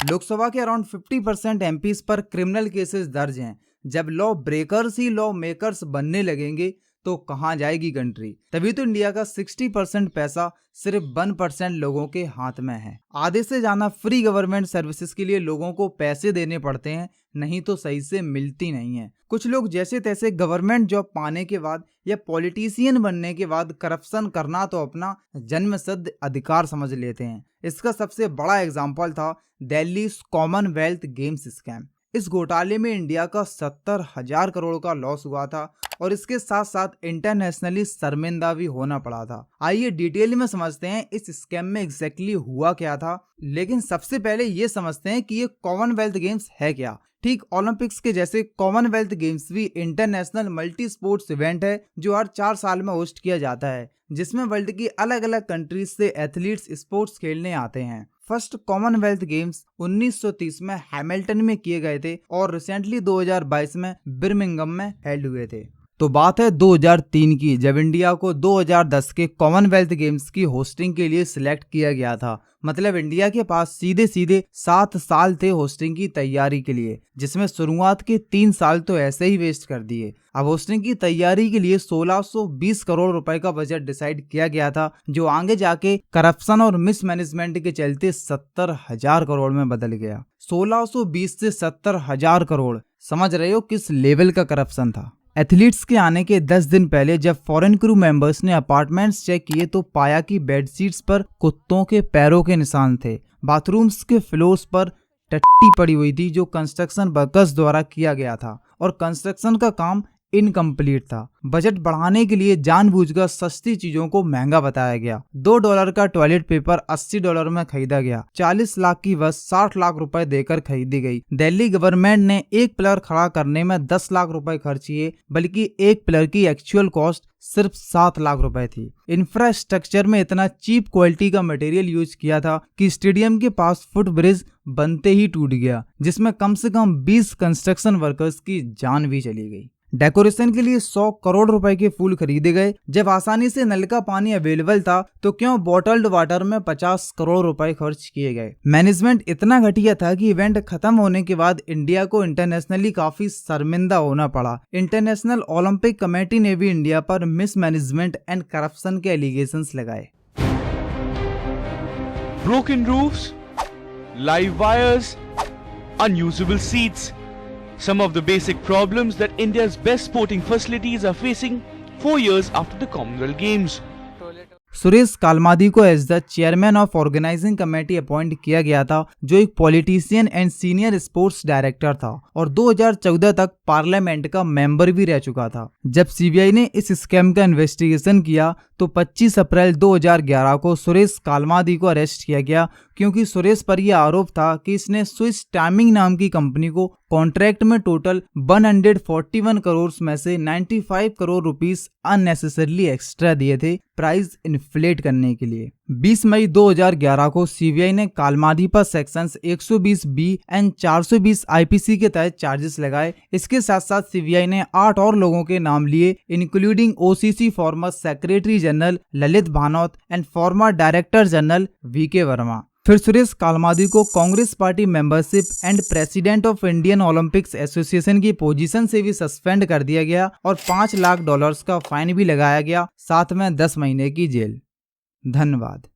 लोकसभा के around 50% MPs पर criminal cases दर्ज हैं। जब लॉ ब्रेकर्स ही लॉ मेकर्स बनने लगेंगे तो कहां जाएगी कंट्री। तभी तो इंडिया का 60% पैसा सिर्फ 1% लोगों के हाथ में है। आधे से ज्यादा फ्री गवर्नमेंट सर्विसेज के लिए लोगों को पैसे देने पड़ते हैं, नहीं तो सही से मिलती नहीं है। कुछ लोग जैसे तैसे गवर्नमेंट जॉब पाने के बाद या पॉलिटिशियन बनने के बाद करप्शन करना तो अपना जन्मसिद्ध अधिकार समझ लेते हैं। इसका सबसे बड़ा एग्जाम्पल था दिल्ली कॉमनवेल्थ गेम्स स्कैम। इस घोटाले में इंडिया का 70,000 करोड़ का लॉस हुआ था और इसके साथ साथ इंटरनेशनली शर्मिंदा भी होना पड़ा था। आइए डिटेल में समझते हैं इस स्कैम में एग्जैक्टली हुआ क्या था। लेकिन सबसे पहले ये समझते हैं कि ये कॉमनवेल्थ गेम्स है क्या। ठीक ओलंपिक्स के जैसे कॉमनवेल्थ गेम्स भी इंटरनेशनल मल्टी स्पोर्ट्स इवेंट है जो हर 4 साल में होस्ट किया जाता है, जिसमें वर्ल्ड की अलग अलग कंट्रीज से एथलीट्स स्पोर्ट्स खेलने आते हैं। फर्स्ट कॉमनवेल्थ गेम्स 1930 में हैमिल्टन में किए गए थे और रिसेंटली 2022 में बर्मिंघम में हेल्ड हुए थे। तो बात है 2003 की, जब इंडिया को 2010 के कॉमनवेल्थ गेम्स की होस्टिंग के लिए सिलेक्ट किया गया था। मतलब इंडिया के पास सीधे 7 साल थे होस्टिंग की तैयारी के लिए, जिसमें शुरुआत के 3 साल तो ऐसे ही वेस्ट कर दिए। अब होस्टिंग की तैयारी के लिए 1620 करोड़ रुपए का बजट डिसाइड किया गया था, जो आगे जाके करप्शन और मिसमैनेजमेंट के चलते 70,000 करोड़ में बदल गया। 1620 से 70,000 करोड़, समझ रहे हो किस लेवल का करप्शन था। एथलीट्स के आने के 10 दिन पहले जब फॉरेन क्रू मेंबर्स ने अपार्टमेंट्स चेक किए तो पाया कि बेडशीट्स पर कुत्तों के पैरों के निशान थे। बाथरूम्स के फ्लोर्स पर टट्टी पड़ी हुई थी जो कंस्ट्रक्शन वर्कर्स द्वारा किया गया था और कंस्ट्रक्शन का काम इनकम्प्लीट था। बजट बढ़ाने के लिए जानबूझकर सस्ती चीजों को महंगा बताया गया। $2 का टॉयलेट पेपर $80 में खरीदा गया। 40 लाख की बस 60 लाख रुपए देकर खरीदी गई। दिल्ली गवर्नमेंट ने एक पिलर खड़ा करने में 10 लाख रुपए खर्च किए, बल्कि एक पिलर की एक्चुअल कॉस्ट सिर्फ 7 लाख रुपए थी। इंफ्रास्ट्रक्चर में इतना चीप क्वालिटी का मटेरियल यूज किया था कि स्टेडियम के पास फुट ब्रिज बनते ही टूट गया, जिसमें कम से कम 20 कंस्ट्रक्शन वर्कर्स की जान भी चली गई। डेकोरेशन के लिए 100 करोड़ रुपए के फूल खरीदे गए। जब आसानी से नल का पानी अवेलेबल था तो क्यों बॉटल्ड वाटर में 50 करोड़ रुपए खर्च किए गए। मैनेजमेंट इतना घटिया था कि इवेंट खत्म होने के बाद इंडिया को इंटरनेशनली काफी शर्मिंदा होना पड़ा। इंटरनेशनल ओलंपिक कमेटी ने भी इंडिया पर मिसमैनेजमेंट एंड करप्शन के एलिगेशंस लगाए। Broken roofs, live wires, unusable seats. Some of the basic problems that India's best sporting facilities are facing 4 years after the Commonwealth Games. Suresh Kalmadi को as the chairman of organising committee appoint किया गया था, जो एक politician and senior sports director था और 2014 तक parliament का मेंबर भी रह चुका था। जब सीबीआई ने इस स्कैम का इन्वेस्टिगेशन किया तो 25 अप्रैल 2011 को सुरेश कालमादी को अरेस्ट किया गया, क्योंकि सुरेश पर यह आरोप था कि इसने स्विस टाइमिंग नाम की कंपनी को कॉन्ट्रैक्ट में टोटल 141 करोड़ में से 95 करोड़ रुपीस अननेसेसरली एक्स्ट्रा दिए थे प्राइस इन्फ्लेट करने के लिए। 20 मई 2011 को सीबीआई ने कालमादी पर सेक्शंस 120 बी एंड 420 आईपीसी के तहत चार्जेस लगाए। इसके साथ साथ सीबीआई ने 8 और लोगों के नाम लिए, including OCC former secretary general Lalit Bhanot and former director general VK Verma. फिर सुरेश कालमादी को Congress party membership and president of Indian Olympics association की पोजीशन से भी सस्पेंड कर दिया गया और $5 लाख का फाइन भी लगाया गया, साथ में 10 महीने की जेल। धन्यवाद।